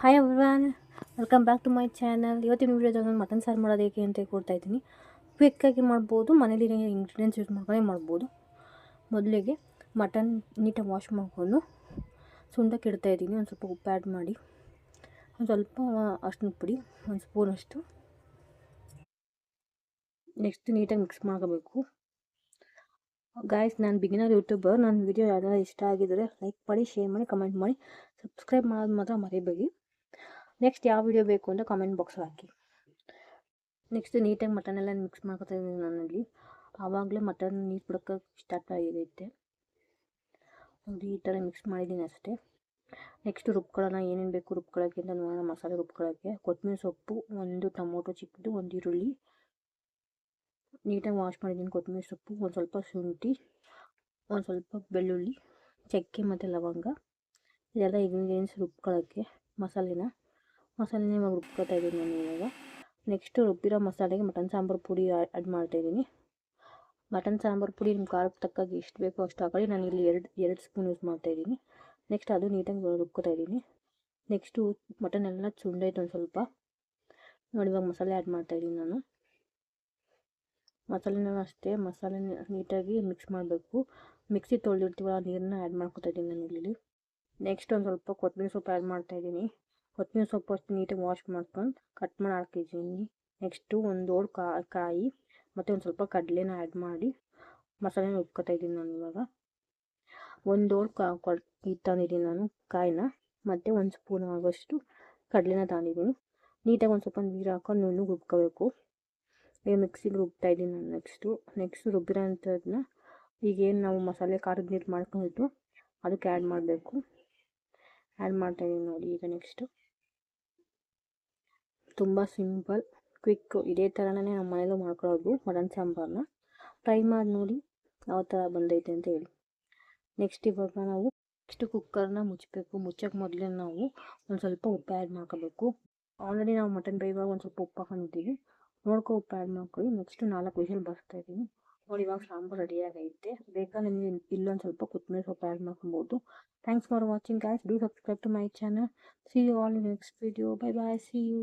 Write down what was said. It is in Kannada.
Hi everyone, welcome back to my channel. ಇವತ್ತಿನ ವೀಡಿಯೋದಾಗ ನಾನು ಮಟನ್ ಸಾರು ಮಾಡೋದು ಹೇಗೆ ಅಂತ ಕೊಡ್ತಾ ಇದ್ದೀನಿ. ಕ್ವಿಕ್ಕಾಗಿ ಮಾಡ್ಬೋದು, ಮನೇಲಿ ಇಂಗ್ರೀಡಿಯೆಂಟ್ಸ್ ಯೂಸ್ ಮಾಡ್ಕೊಂಡೇ ಮಾಡ್ಬೋದು. ಮೊದಲಿಗೆ ಮಟನ್ ನೀಟಾಗಿ ವಾಶ್ ಮಾಡಿಕೊಂಡು ಸುಂಡಕ್ಕೆ ಇಡ್ತಾಯಿದ್ದೀನಿ. ಒಂದು ಸ್ವಲ್ಪ ಉಪ್ಪು ಆ್ಯಡ್ ಮಾಡಿ, ಒಂದು ಸ್ವಲ್ಪ ಅರಿಶಿನ ಪುಡಿ, ಒಂದು ಸ್ಪೂನಷ್ಟು. ನೆಕ್ಸ್ಟ್ ನೀಟಾಗಿ ಮಿಕ್ಸ್ ಮಾಡ್ಕೋಬೇಕು. ಗಾಯ್ಸ್, ನಾನು ಬಿಗಿನರ್ ಯೂಟ್ಯೂಬರ್. ನನ್ನ ವಿಡಿಯೋ ಯಾವ್ದಾದ್ರು ಇಷ್ಟ ಆಗಿದ್ದರೆ ಲೈಕ್ ಮಾಡಿ, ಶೇರ್ ಮಾಡಿ, ಕಮೆಂಟ್ ಮಾಡಿ, ಸಬ್ಸ್ಕ್ರೈಬ್ ಮಾಡೋದು ಮಾತ್ರ ಮರಿಬೇಡಿ. ನೆಕ್ಸ್ಟ್ ಯಾವ ವಿಡಿಯೋ ಬೇಕು ಅಂತ ಕಮೆಂಟ್ ಬಾಕ್ಸಲ್ಲಿ ಹಾಕಿ. ನೆಕ್ಸ್ಟ್ ನೀಟಾಗಿ ಮಟನೆಲ್ಲ ಮಿಕ್ಸ್ ಮಾಡ್ಕೊತಾ ಇದ್ದೀನಿ ನಾನಲ್ಲಿ. ಆವಾಗಲೇ ಮಟನ್ ನೀರು ಬಿಡೋಕ್ಕೆ ಸ್ಟಾರ್ಟ್ ಆಗಿರುತ್ತೆ. ಒಂದು ಈ ಥರ ಮಿಕ್ಸ್ ಮಾಡಿದ್ದೀನಿ ಅಷ್ಟೇ. ನೆಕ್ಸ್ಟ್ ರುಬ್ಕೊಳ್ಳೋಣ, ಏನೇನು ಬೇಕು ರುಬ್ಕೊಳ್ಳೋಕ್ಕೆ ಅಂತ ನೋಡೋಣ. ಮಸಾಲೆ ರುಬ್ಕೊಳ್ಳೋಕ್ಕೆ ಕೊತ್ತಂಬರಿ ಸೊಪ್ಪು, ಒಂದು ಟೊಮೊಟೊ ಚಿಕ್ಕದು, ಒಂದು ಈರುಳ್ಳಿ ನೀಟಾಗಿ ವಾಶ್ ಮಾಡಿದ್ದೀನಿ. ಕೊತ್ತಂಬರಿ ಸೊಪ್ಪು, ಒಂದು ಸ್ವಲ್ಪ ಶುಂಠಿ, ಒಂದು ಸ್ವಲ್ಪ ಬೆಳ್ಳುಳ್ಳಿ, ಚಕ್ಕೆ ಮತ್ತು ಲವಂಗ, ಇದೆಲ್ಲ ಇಂಗ್ರೀಡಿಯೆಂಟ್ಸ್ ರುಬ್ಕೊಳ್ಳೋಕ್ಕೆ. ಮಸಾಲೆನ ಇವಾಗ ರುಬ್ಕೊತಾ ಇದ್ದೀನಿ ನಾನು ಇವಾಗ. ನೆಕ್ಸ್ಟು ರುಬ್ಬಿರೋ ಮಸಾಲೆಗೆ ಮಟನ್ ಸಾಂಬಾರು ಪುಡಿ ಆ್ಯಡ್ ಮಾಡ್ತಾಯಿದ್ದೀನಿ. ಮಟನ್ ಸಾಂಬಾರು ಪುಡಿ ನಿಮ್ಮ ಖಾರಕ್ಕೆ ತಕ್ಕಾಗಿ ಎಷ್ಟು ಬೇಕೋ ಅಷ್ಟು ಹಾಕೊಳ್ಳಿ. ನಾನು ಇಲ್ಲಿ ಎರಡು ಸ್ಪೂನ್ ಯೂಸ್ ಮಾಡ್ತಾಯಿದ್ದೀನಿ. ನೆಕ್ಸ್ಟ್ ಅದು ನೀಟಾಗಿ ರುಬ್ಕೊತಾ ಇದ್ದೀನಿ. ನೆಕ್ಸ್ಟು ಮಟನ್ ಎಲ್ಲ ಚುಂಡೈತೆ ಒಂದು ಸ್ವಲ್ಪ ನೋಡಿ. ಇವಾಗ ಮಸಾಲೆ ಆ್ಯಡ್ ಮಾಡ್ತಾಯಿದ್ದೀನಿ ನಾನು. ಮಸಾಲೆನೂ ಅಷ್ಟೇ, ಮಸಾಲೆ ನೀಟಾಗಿ ಮಿಕ್ಸ್ ಮಾಡಬೇಕು. ಮಿಕ್ಸಿ ತೊಳೆದಿರ್ತೀವಲ್ಲ ನೀರನ್ನ ಆ್ಯಡ್ ಮಾಡ್ಕೊತಾ ಇದ್ದೀನಿ ನಾನು ಇಲ್ಲಿ. ನೆಕ್ಸ್ಟ್ ಒಂದು ಸ್ವಲ್ಪ ಕೊತ್ತಂಬರಿ ಸೊಪ್ಪು ಆ್ಯಡ್ ಮಾಡ್ತಾಯಿದ್ದೀನಿ. ಕೊತ್ತಂಬರಿ ಸೊಪ್ಪು ಅಷ್ಟು ನೀಟಾಗಿ ವಾಶ್ ಮಾಡ್ಕೊಂಡು ಕಟ್ ಮಾಡಿ ಹಾಕಿದ್ದೀನಿ. ನೆಕ್ಸ್ಟು ಒಂದು ಓಡ್ ಕಾಯಿ ಮತ್ತು ಒಂದು ಸ್ವಲ್ಪ ಕಡಲೆನ ಆ್ಯಡ್ ಮಾಡಿ ಮಸಾಲೆನ ರುಬ್ಕೊತಾ ಇದ್ದೀನಿ ನಾನು ಇವಾಗ. ಒಂದು ಓಡ್ ತಂದಿದ್ದೀನಿ ನಾನು ಕಾಯಿನ, ಮತ್ತು ಒಂದು ಸ್ಪೂನ್ ಆಗೋಷ್ಟು ಕಡಲೆನ ತಂದಿದ್ದೀನಿ. ನೀಟಾಗಿ ಒಂದು ಸ್ವಲ್ಪ ನೀರು ಹಾಕೊಂಡು ನುಣ್ಣಗೆ ರುಬ್ಕೋಬೇಕು. ಈಗ ಮಿಕ್ಸಿಗೆ ರುಬ್ತಾ ಇದ್ದೀನಿ ನಾನು. ನೆಕ್ಸ್ಟು ರುಬ್ಬಿರೋ ಅಂಥದ್ದನ್ನ ಈಗೇನು ನಾವು ಮಸಾಲೆ ಖಾರದ ನೀರು ಮಾಡ್ಕೊಂಡಿದ್ದು ಅದಕ್ಕೆ ಆ್ಯಡ್ ಮಾಡಬೇಕು. ಆ್ಯಡ್ ಮಾಡ್ತಾಯಿದ್ದೀನಿ ನೋಡಿ ಈಗ. ನೆಕ್ಸ್ಟು ತುಂಬ ಸಿಂಪಲ್, ಕ್ವಿಕ್ಕು. ಇದೇ ಥರನೇ ನಮ್ಮ ಮನೇಲೂ ಮಾಡ್ಕೊಳ್ಳೋದು ಮಟನ್ ಸಾಂಬಾರನ್ನ. ಟ್ರೈ ಮಾಡಿ ನೋಡಿ ಯಾವ ಥರ ಬಂದೈತೆ ಅಂತ ಹೇಳಿ. ನೆಕ್ಸ್ಟ್ ಇವಾಗ ನಾವು ಕುಕ್ಕರ್ನ ಮುಚ್ಚಬೇಕು. ಮುಚ್ಚೋಕ್ಕೆ ಮೊದಲೇ ನಾವು ಒಂದು ಸ್ವಲ್ಪ ಉಪ್ಪು ಆ್ಯಡ್ ಮಾಡ್ಕೋಬೇಕು. ಆಲ್ರೆಡಿ ನಾವು ಮಟನ್ ಬೇಯುವಾಗ ಒಂದು ಸ್ವಲ್ಪ ಉಪ್ಪು ಹಾಕೊಂಡಿದ್ದೀವಿ, ನೋಡ್ಕೊ ಉಪ್ಪು ಆ್ಯಡ್ ಮಾಡ್ಕೊಳ್ಳಿ. ನೆಕ್ಸ್ಟು 4 ವಿಷಲ್ ಬರ್ತಾಯಿದ್ದೀನಿ ನೋಡಿ. ಇವಾಗ ಸಾಂಬಾರು ರೆಡಿಯಾಗೈತೆ. ಬೇಕಾದ್ರೆ ನಿಮಗೆ ಇಲ್ಲೊಂದು ಸ್ವಲ್ಪ ಕೊತ್ತಂಬರಿ ಸೊಪ್ಪು ಆ್ಯಡ್ ಮಾಡ್ಕೊಬೋದು. Thanks for watching guys. Do subscribe to my channel. See you all in the next video. Bye bye. See you.